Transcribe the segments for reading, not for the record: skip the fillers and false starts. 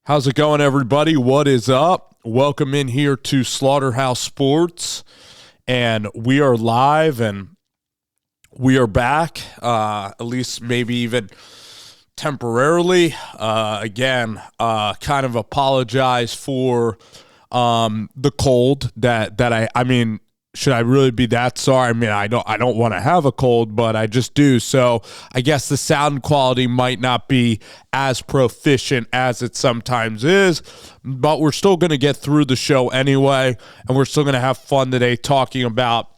How's it going, everybody? What is up? Welcome in here to Slaughterhouse Sports, and we are live and we are back, at least maybe even temporarily. Again, kind of apologize for the cold that I mean, should I really be that sorry? I mean, I don't want to have a cold, but I just do. So I guess the sound quality might not be as proficient as it sometimes is, but we're still going to get through the show anyway, and we're still going to have fun today talking about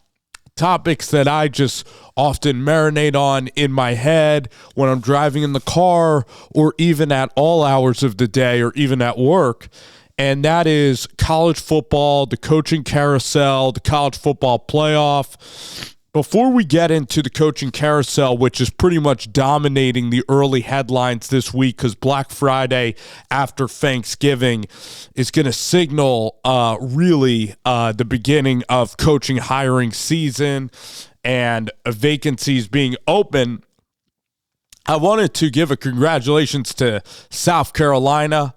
topics that I just often marinate on in my head when I'm driving in the car or even at all hours of the day or even at work. And that is college football, the coaching carousel, the college football playoff. Before we get into the coaching carousel, which is pretty much dominating the early headlines this week because Black Friday after Thanksgiving is going to signal really the beginning of coaching hiring season and vacancies being open, I wanted to give a congratulations to South Carolina.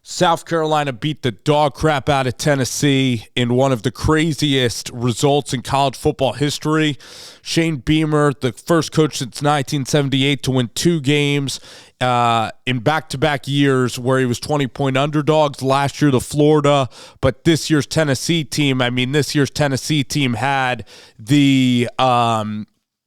South Carolina beat the dog crap out of Tennessee in one of the craziest results in college football history. Shane Beamer, the first coach since 1978 to win 2 games in back-to-back years where he was 20-point underdogs. Last year, the Florida, but this year's Tennessee team had the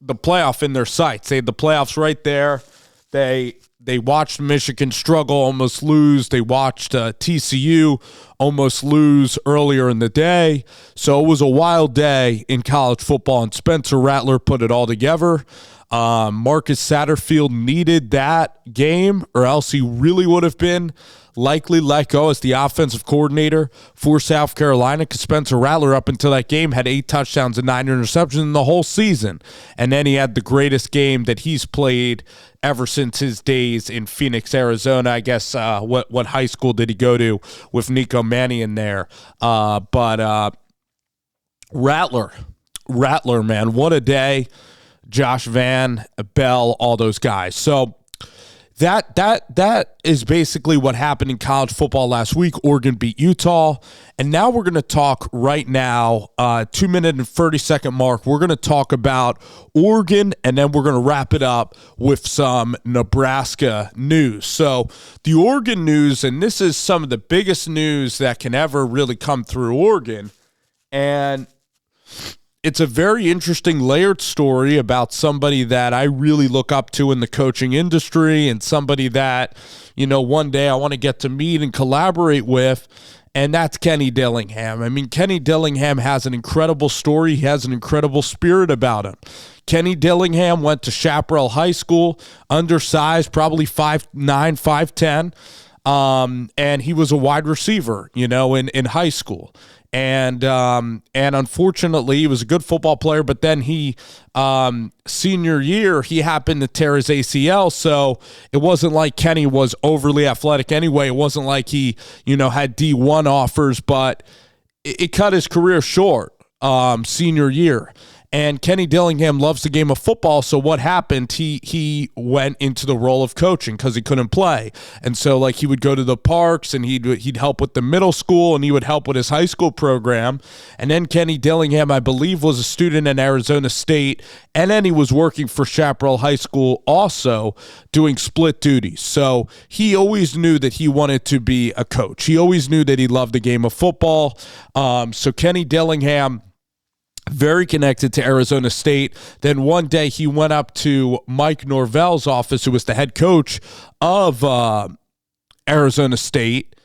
playoff in their sights. They had the playoffs right there. They watched Michigan struggle, almost lose. They watched TCU almost lose earlier in the day. So it was a wild day in college football, and Spencer Rattler put it all together. Marcus Satterfield needed that game, or else he really would have been likely let go as the offensive coordinator for South Carolina, because Spencer Rattler up until that game had 8 touchdowns and 9 interceptions in the whole season. And then he had the greatest game that he's played ever since his days in Phoenix, Arizona. I guess what high school did he go to with Nico Mannion there? But Rattler, man, what a day. Josh Van, Bell, all those guys. So that is basically what happened in college football last week. Oregon beat Utah. And now we're going to talk right now, 2-minute and 30-second mark. We're going to talk about Oregon, and then we're going to wrap it up with some Nebraska news. So the Oregon news, and this is some of the biggest news that can ever really come through Oregon. And it's a very interesting layered story about somebody that I really look up to in the coaching industry and somebody that, one day I want to get to meet and collaborate with, and that's Kenny Dillingham. I mean, Kenny Dillingham has an incredible story. He has an incredible spirit about him. Kenny Dillingham went to Chaparral High School, undersized, probably 5'9", 5'10", and he was a wide receiver, in high school. And unfortunately, he was a good football player, but then he, senior year, he happened to tear his ACL, so it wasn't like Kenny was overly athletic anyway. It wasn't like he, had D1 offers, but it cut his career short, senior year. And Kenny Dillingham loves the game of football, so what happened? He went into the role of coaching because he couldn't play. And so, he would go to the parks, and he'd help with the middle school, and he would help with his high school program. And then Kenny Dillingham, I believe, was a student at Arizona State, and then he was working for Chaparral High School also doing split duties. So he always knew that he wanted to be a coach. He always knew that he loved the game of football. So Kenny Dillingham, very connected to Arizona State. Then one day he went up to Mike Norvell's office, who was the head coach of Arizona State,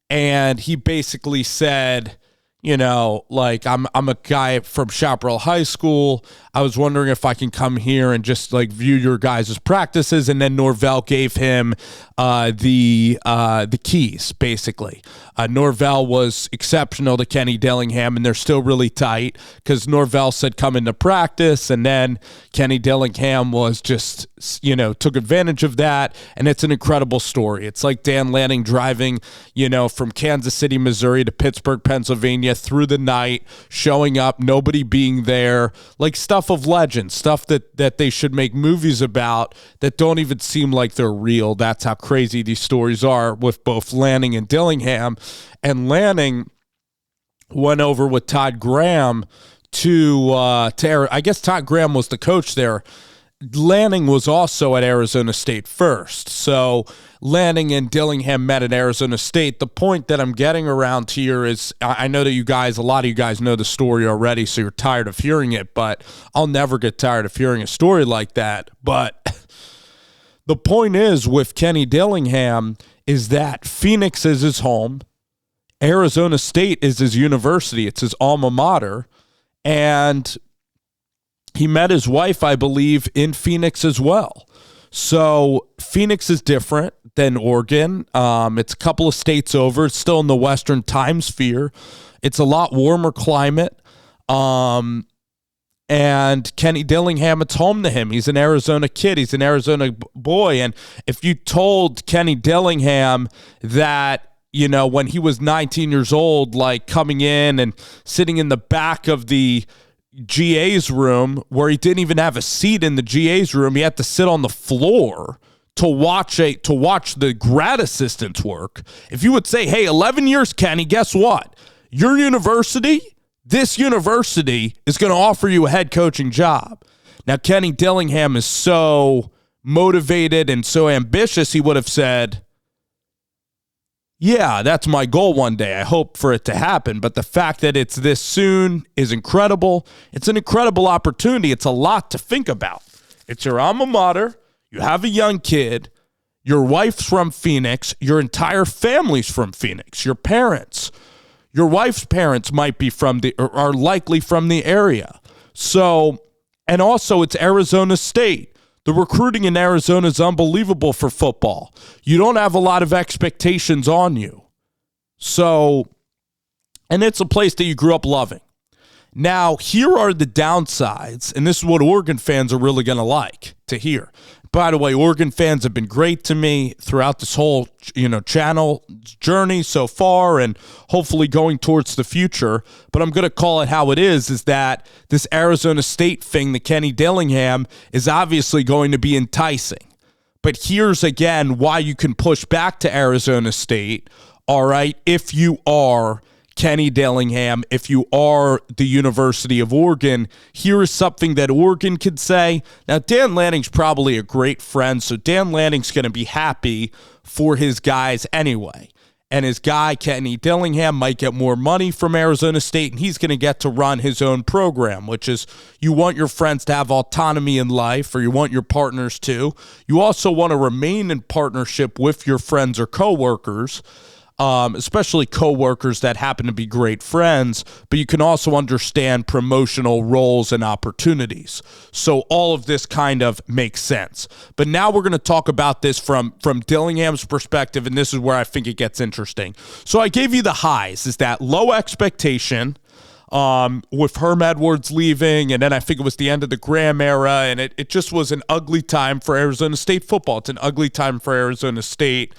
and he basically said, I'm a guy from Chaparral High School. I was wondering if I can come here and just view your guys' practices. And then Norvell gave him the keys, basically. Norvell was exceptional to Kenny Dillingham, and they're still really tight because Norvell said come into practice, and then Kenny Dillingham was just, took advantage of that, and it's an incredible story. It's like Dan Lanning driving, from Kansas City, Missouri to Pittsburgh, Pennsylvania 30th through the night, showing up, nobody being there, like stuff of legend, stuff that they should make movies about that don't even seem like they're real. That's how crazy these stories are with both Lanning and Dillingham. And Lanning went over with Todd Graham to I guess Todd Graham was the coach there. Lanning was also at Arizona State first. So Lanning and Dillingham met at Arizona State. The point that I'm getting around here is, I know that a lot of you guys know the story already, so you're tired of hearing it, but I'll never get tired of hearing a story like that. But the point is, with Kenny Dillingham, is that Phoenix is his home. Arizona State is his university. It's his alma mater. And he met his wife, I believe, in Phoenix as well. So Phoenix is different than Oregon. It's a couple of states over. It's still in the Western time sphere. It's a lot warmer climate. And Kenny Dillingham, it's home to him. He's an Arizona kid. He's an Arizona boy. And if you told Kenny Dillingham that, you know, when he was 19 years old, like coming in and sitting in the back of the GA's room, where he didn't even have a seat in the GA's room, he had to sit on the floor to watch the grad assistants work. If you would say, hey, 11 years, Kenny, guess what? Your university, this university is going to offer you a head coaching job. Now, Kenny Dillingham is so motivated and so ambitious, he would have said, yeah, that's my goal one day. I hope for it to happen. But the fact that it's this soon is incredible. It's an incredible opportunity. It's a lot to think about. It's your alma mater. You have a young kid. Your wife's from Phoenix. Your entire family's from Phoenix. Your parents. Your wife's parents might be are likely from the area. So, and also it's Arizona State. The recruiting in Arizona is unbelievable for football. You don't have a lot of expectations on you. So, and it's a place that you grew up loving. Now, here are the downsides, and this is what Oregon fans are really going to like to hear. By the way, Oregon fans have been great to me throughout this whole, channel journey so far, and hopefully going towards the future. But I'm going to call it how it is that this Arizona State thing, the Kenny Dillingham, is obviously going to be enticing. But here's again why you can push back to Arizona State, all right, if you are Kenny Dillingham, if you are the University of Oregon. Here is something that Oregon could say. Now, Dan Lanning's probably a great friend, so Dan Lanning's going to be happy for his guys anyway. And his guy, Kenny Dillingham, might get more money from Arizona State, and he's going to get to run his own program, which is, you want your friends to have autonomy in life, or you want your partners to. You also want to remain in partnership with your friends or coworkers, especially coworkers that happen to be great friends, but you can also understand promotional roles and opportunities. So all of this kind of makes sense. But now we're going to talk about this from Dillingham's perspective, and this is where I think it gets interesting. So I gave you the highs, is that low expectation with Herm Edwards leaving, and then I think it was the end of the Graham era, and it just was an ugly time for Arizona State football. It's an ugly time for Arizona State.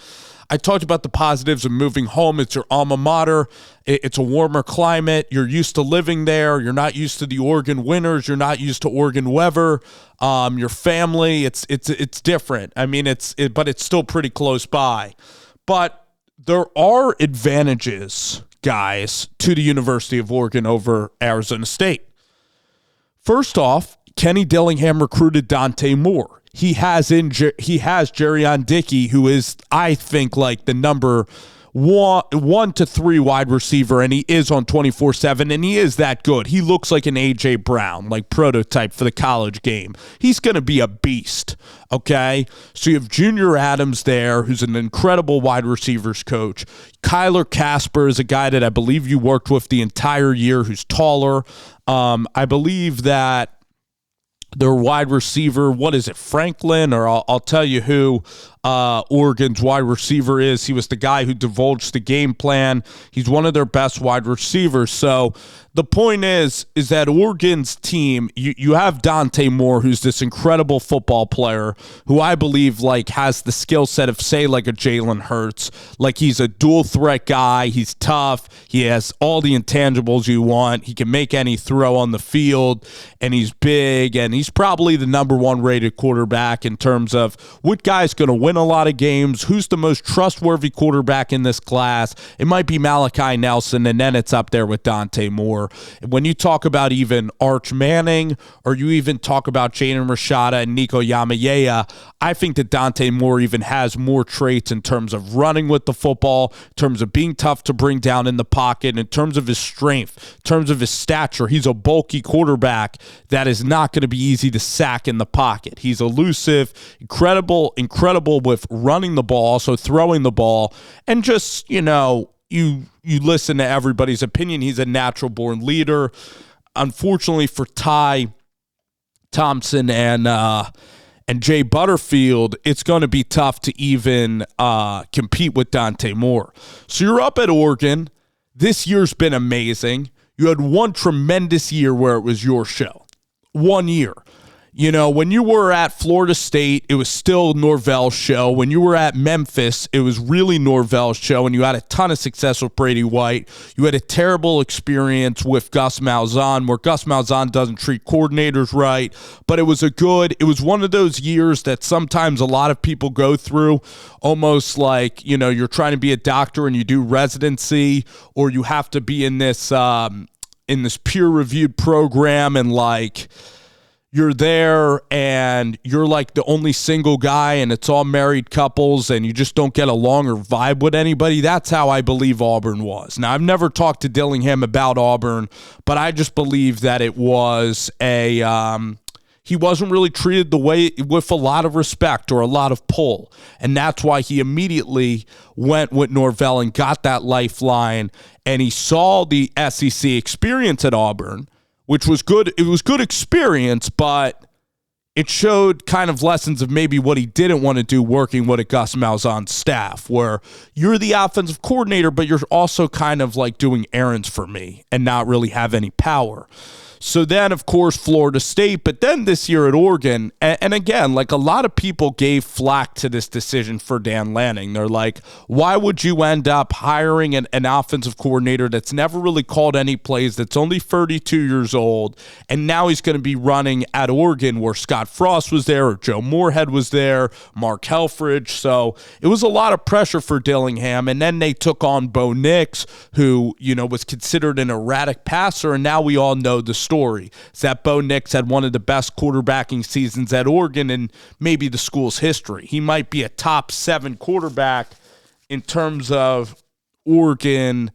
I talked about the positives of moving home. It's your alma mater. It's a warmer climate. You're used to living there. You're not used to the Oregon winters. You're not used to Oregon weather. Your family, it's different. I mean, but it's still pretty close by. But there are advantages, guys, to the University of Oregon over Arizona State. First off, Kenny Dillingham recruited Dante Moore. He has Jerrion Dickey, who is, I think, like the number 1 to 3 wide receiver, and he is on 24/7, and he is that good. He looks like an A.J. Brown, like prototype for the college game. He's going to be a beast, okay? So you have Junior Adams there, who's an incredible wide receivers coach. Kyler Casper is a guy that I believe you worked with the entire year, who's taller. I believe that their wide receiver, what is it, Franklin, or I'll tell you who, Oregon's wide receiver is. He was the guy who divulged the game plan. He's one of their best wide receivers. So the point is that Oregon's team, you have Dante Moore, who's this incredible football player who I believe like has the skill set of, say, like a Jalen Hurts. Like he's a dual threat guy. He's tough. He has all the intangibles you want. He can make any throw on the field, and he's big, and he's probably the number one rated quarterback in terms of what guy's going to win a lot of games, who's the most trustworthy quarterback in this class. It might be Malachi Nelson, and then it's up there with Dante Moore. When you talk about even Arch Manning, or you even talk about Jaden Rashada and Nico Yamayea, I think that Dante Moore even has more traits in terms of running with the football, in terms of being tough to bring down in the pocket, in terms of his strength, in terms of his stature. He's a bulky quarterback that is not going to be easy to sack in the pocket. He's elusive, incredible with running the ball, also throwing the ball, and just, you listen to everybody's opinion. He's a natural-born leader. Unfortunately for Ty Thompson and Jay Butterfield, it's going to be tough to even compete with Dante Moore. So you're up at Oregon. This year's been amazing. You had one tremendous year where it was your show. 1 year. When you were at Florida State, it was still Norvell's show. When you were at Memphis, it was really Norvell's show, and you had a ton of success with Brady White. You had a terrible experience with Gus Malzahn, where Gus Malzahn doesn't treat coordinators right, but it was one of those years that sometimes a lot of people go through, almost like, you're trying to be a doctor and you do residency, or you have to be in this peer-reviewed program, and like, you're there and you're like the only single guy and it's all married couples and you just don't get along or vibe with anybody. That's how I believe Auburn was. Now, I've never talked to Dillingham about Auburn, but I just believe that it was he wasn't really treated the way, with a lot of respect or a lot of pull. And that's why he immediately went with Norvell and got that lifeline. And he saw the SEC experience at Auburn, which was good. It was good experience, but it showed kind of lessons of maybe what he didn't want to do working with a Gus Malzahn's staff, where you're the offensive coordinator, but you're also kind of like doing errands for me and not really have any power. So then, of course, Florida State, but then this year at Oregon, and again, like a lot of people gave flack to this decision for Dan Lanning. They're like, why would you end up hiring an offensive coordinator that's never really called any plays, that's only 32 years old, and now he's going to be running at Oregon where Scott Frost was there, or Joe Moorhead was there, Mark Helfrich. So it was a lot of pressure for Dillingham, and then they took on Bo Nix, who, was considered an erratic passer, and now we all know the story is that Bo Nix had one of the best quarterbacking seasons at Oregon in maybe the school's history. He might be a top 7 quarterback in terms of Oregon,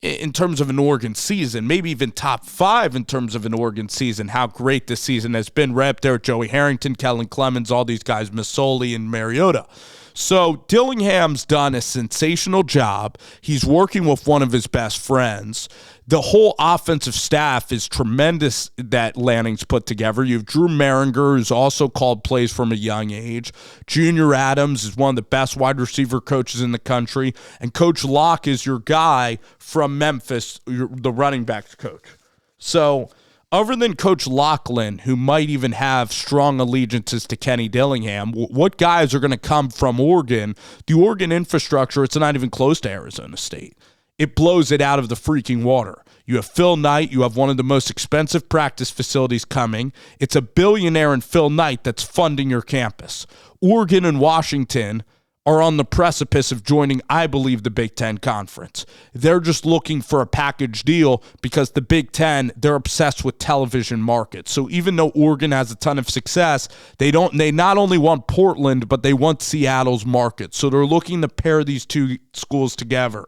in terms of an Oregon season, maybe even top 5 in terms of an Oregon season. How great this season has been. Right up there with Joey Harrington, Kellen Clemens, all these guys, Masoli and Mariota. So Dillingham's done a sensational job. He's working with one of his best friends. The whole offensive staff is tremendous that Lanning's put together. You have Drew Maringer, who's also called plays from a young age. Junior Adams is one of the best wide receiver coaches in the country. And Coach Locke is your guy from Memphis, the running backs coach. So other than Coach Lachlan, who might even have strong allegiances to Kenny Dillingham, what guys are going to come from Oregon? The Oregon infrastructure, it's not even close to Arizona State. It blows it out of the freaking water. You have Phil Knight. You have one of the most expensive practice facilities coming. It's a billionaire in Phil Knight that's funding your campus. Oregon and Washington are on the precipice of joining, I believe, the Big Ten Conference. They're just looking for a package deal because the Big Ten, they're obsessed with television markets. So even though Oregon has a ton of success, they not only want Portland, but they want Seattle's market. So they're looking to pair these two schools together.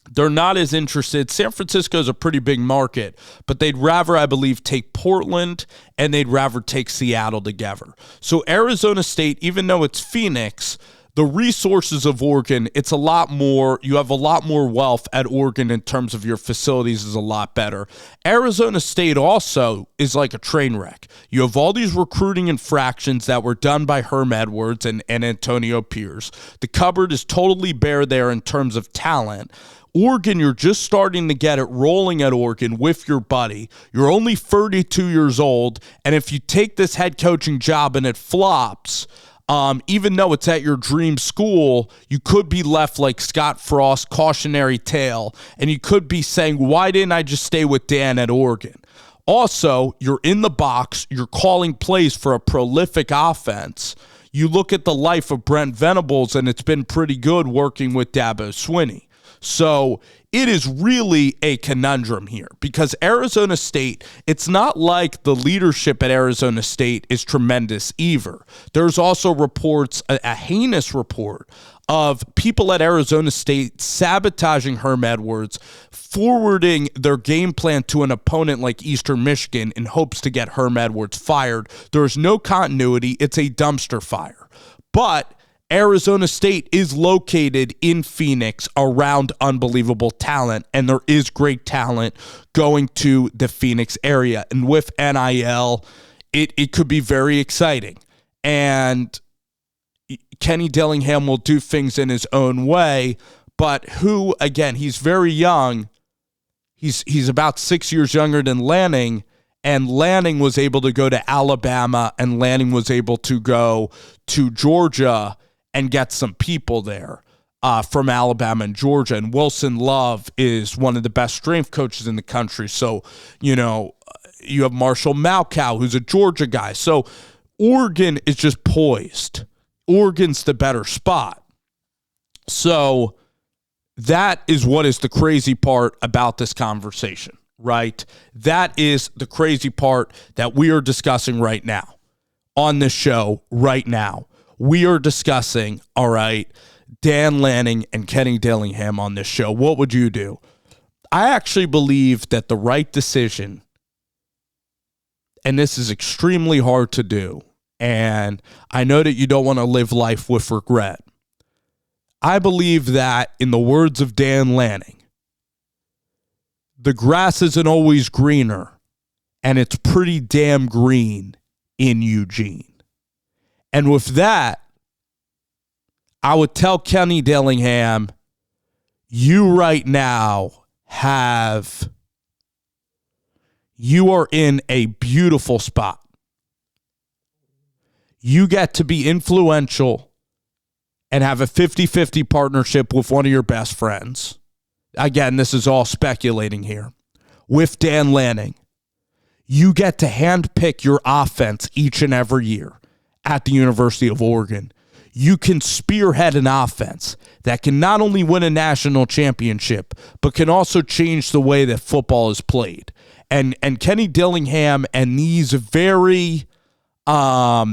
They're not as interested. San Francisco is a pretty big market, but they'd rather, I believe, take Portland and they'd rather take Seattle together. So Arizona State, even though it's Phoenix, the resources of Oregon, it's a lot more, you have a lot more wealth at Oregon in terms of your facilities is a lot better. Arizona State also is like a train wreck. You have all these recruiting infractions that were done by Herm Edwards and Antonio Pierce. The cupboard is totally bare there in terms of talent. Oregon, you're just starting to get it rolling at Oregon with your buddy. You're only 32 years old, and if you take this head coaching job and it flops, even though it's at your dream school, you could be left like Scott Frost, cautionary tale, and you could be saying, why didn't I just stay with Dan at Oregon? Also, you're in the box, you're calling plays for a prolific offense. You look at the life of Brent Venables, and it's been pretty good working with Dabo Swinney. So it is really a conundrum here because Arizona State, it's not like the leadership at Arizona State is tremendous either. There's also reports, a heinous report of people at Arizona State sabotaging Herm Edwards, forwarding their game plan to an opponent like Eastern Michigan in hopes to get Herm Edwards fired. There's no continuity. It's a dumpster fire. But Arizona State is located in Phoenix around unbelievable talent, and there is great talent going to the Phoenix area. And with NIL, it could be very exciting. And Kenny Dillingham will do things in his own way, but he's very young. He's about 6 years younger than Lanning, and Lanning was able to go to Alabama, and Lanning was able to go to Georgia and get some people there from Alabama and Georgia. And Wilson Love is one of the best strength coaches in the country. So, you have Marshall Malkow, who's a Georgia guy. So Oregon is just poised. Oregon's the better spot. So that is what is the crazy part about this conversation, right? That is the crazy part that we are discussing right now on this show right now. We are discussing, all right, Dan Lanning and Kenny Dillingham on this show. What would you do? I actually believe that the right decision, and this is extremely hard to do, and I know that you don't want to live life with regret. I believe that, in the words of Dan Lanning, the grass isn't always greener, and it's pretty damn green in Eugene. And with that, I would tell Kenny Dillingham, you right now you are in a beautiful spot. You get to be influential and have a 50-50 partnership with one of your best friends. Again, this is all speculating here. With Dan Lanning, you get to handpick your offense each and every year at the University of Oregon. You can spearhead an offense that can not only win a national championship, but can also change the way that football is played. And Kenny Dillingham and these very, how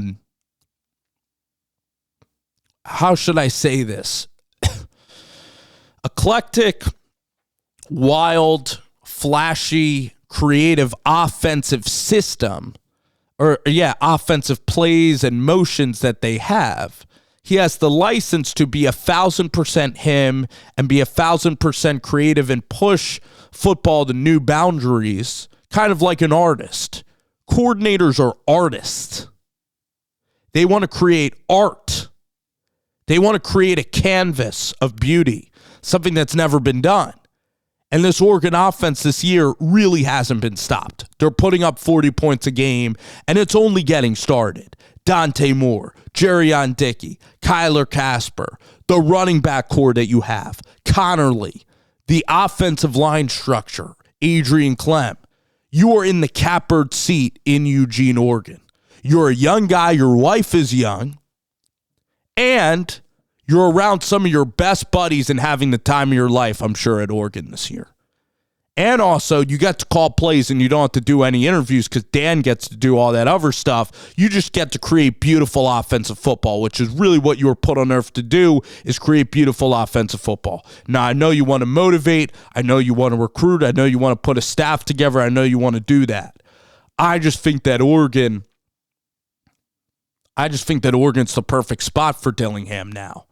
should I say this? Eclectic, wild, flashy, creative offensive system, offensive plays and motions that they have. He has the license to be 1,000% him and be 1,000% creative and push football to new boundaries, kind of like an artist. Coordinators are artists. They want to create art. They want to create a canvas of beauty, something that's never been done. And this Oregon offense this year really hasn't been stopped. They're putting up 40 points a game, and it's only getting started. Dante Moore, Jerrion Dickey, Kyler Casper, the running back core that you have, Connerly, the offensive line structure, Adrian Clem. You are in the catbird seat in Eugene, Oregon. You're a young guy, your wife is young, and you're around some of your best buddies and having the time of your life, I'm sure, at Oregon this year. And also, you get to call plays and you don't have to do any interviews because Dan gets to do all that other stuff. You just get to create beautiful offensive football, which is really what you were put on earth to do, is create beautiful offensive football. Now, I know you want to motivate. I know you want to recruit. I know you want to put a staff together. I know you want to do that. I just think that Oregon's the perfect spot for Dillingham now.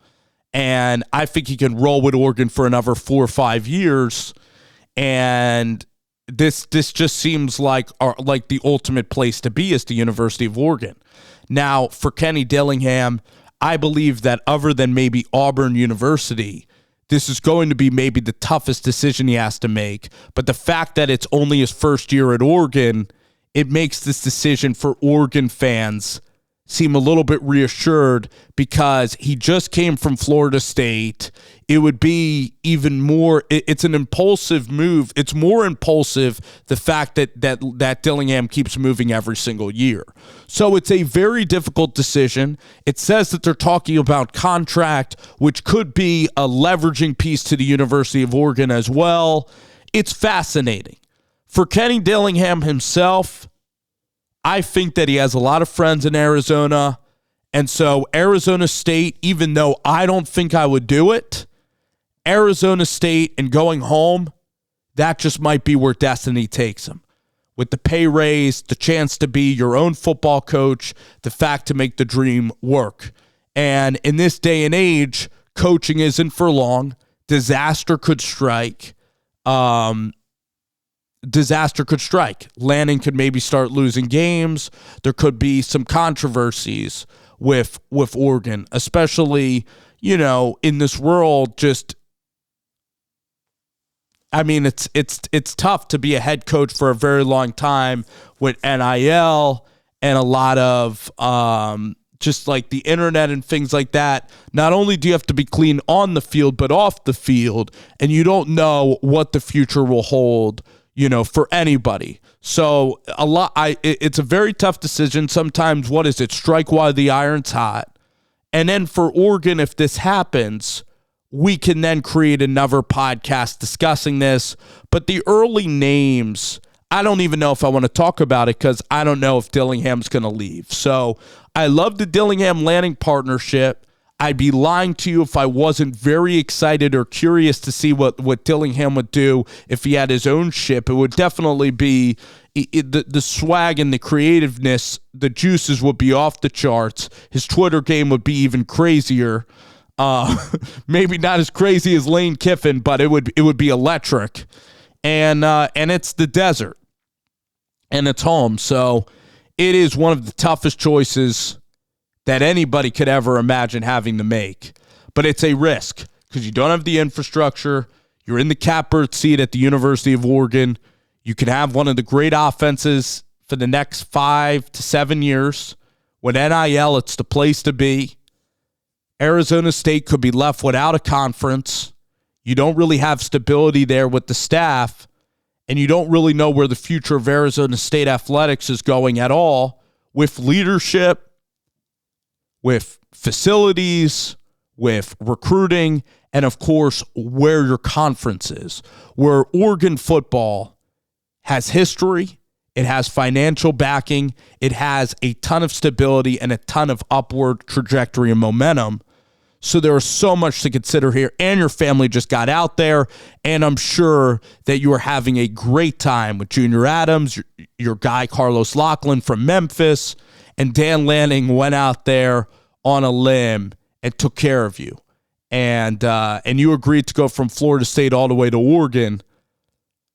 And I think he can roll with Oregon for another 4 or 5 years. And this just seems like the ultimate place to be is the University of Oregon. Now, for Kenny Dillingham, I believe that other than maybe Auburn University, this is going to be maybe the toughest decision he has to make. But the fact that it's only his first year at Oregon, it makes this decision for Oregon fans seem a little bit reassured because he just came from Florida State. It would be even more, it's an impulsive move. It's more impulsive, the fact that Dillingham keeps moving every single year. So it's a very difficult decision. It says that they're talking about contract, which could be a leveraging piece to the University of Oregon as well. It's fascinating. For Kenny Dillingham himself, I think that he has a lot of friends in Arizona. And so Arizona State, even though I don't think I would do it, Arizona State and going home, that just might be where destiny takes him. With the pay raise, the chance to be your own football coach, the fact to make the dream work. And in this day and age, coaching isn't for long. Disaster could strike. Lanning could maybe start losing games. There could be some controversies with Oregon, especially, in this world. It's tough to be a head coach for a very long time with NIL and a lot of just like the internet and things like that. Not only do you have to be clean on the field, but off the field, and you don't know what the future will hold, for anybody. So it's a very tough decision. Sometimes, strike while the iron's hot. And then for Oregon, if this happens, we can then create another podcast discussing this. But the early names, I don't even know if I want to talk about it because I don't know if Dillingham's going to leave. So I love the Dillingham Leaning partnership. I'd be lying to you if I wasn't very excited or curious to see what Dillingham would do if he had his own ship. It would definitely be the swag and the creativeness. The juices would be off the charts. His Twitter game would be even crazier. Maybe not as crazy as Lane Kiffin, but it would be electric. And it's the desert, and it's home. So it is one of the toughest choices that anybody could ever imagine having to make. But it's a risk because you don't have the infrastructure. You're in the catbird seat at the University of Oregon. You can have one of the great offenses for the next 5 to 7 years. With NIL, it's the place to be. Arizona State could be left without a conference. You don't really have stability there with the staff, and you don't really know where the future of Arizona State athletics is going at all, with leadership, with facilities, with recruiting, and of course, where your conference is. Where Oregon football has history, it has financial backing, it has a ton of stability and a ton of upward trajectory and momentum. So there is so much to consider here, and your family just got out there, and I'm sure that you are having a great time with Junior Adams, your guy Carlos Lachlan from Memphis, and Dan Lanning went out there on a limb and took care of you. And you agreed to go from Florida State all the way to Oregon.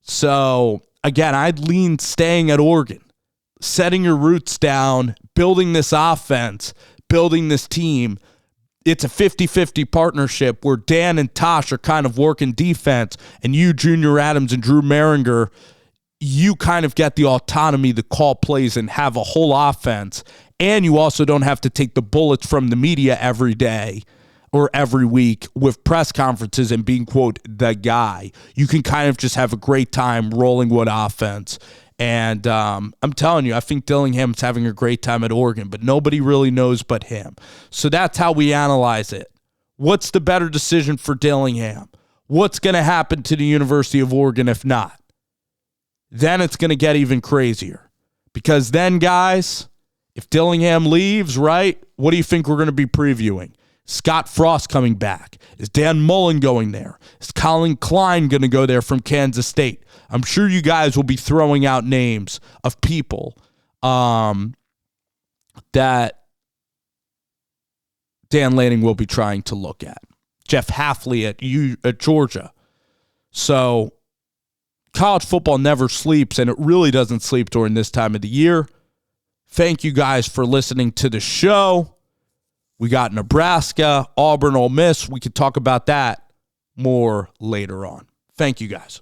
So, again, I'd lean staying at Oregon, setting your roots down, building this offense, building this team. It's a 50-50 partnership where Dan and Tosh are kind of working defense, and you, Junior Adams, and Drew Maringer, you kind of get the autonomy to call plays and have a whole offense. And you also don't have to take the bullets from the media every day or every week with press conferences and being, quote, the guy. You can kind of just have a great time rolling with offense. And I'm telling you, I think Dillingham's having a great time at Oregon, but nobody really knows but him. So that's how we analyze it. What's the better decision for Dillingham? What's going to happen to the University of Oregon if not? Then it's going to get even crazier. Because then, guys, if Dillingham leaves, right, what do you think we're going to be previewing? Scott Frost coming back. Is Dan Mullen going there? Is Colin Klein going to go there from Kansas State? I'm sure you guys will be throwing out names of people that Dan Lanning will be trying to look at. Jeff Hafley at Georgia. So college football never sleeps, and it really doesn't sleep during this time of the year. Thank you guys for listening to the show. We got Nebraska, Auburn, Ole Miss. We could talk about that more later on. Thank you guys.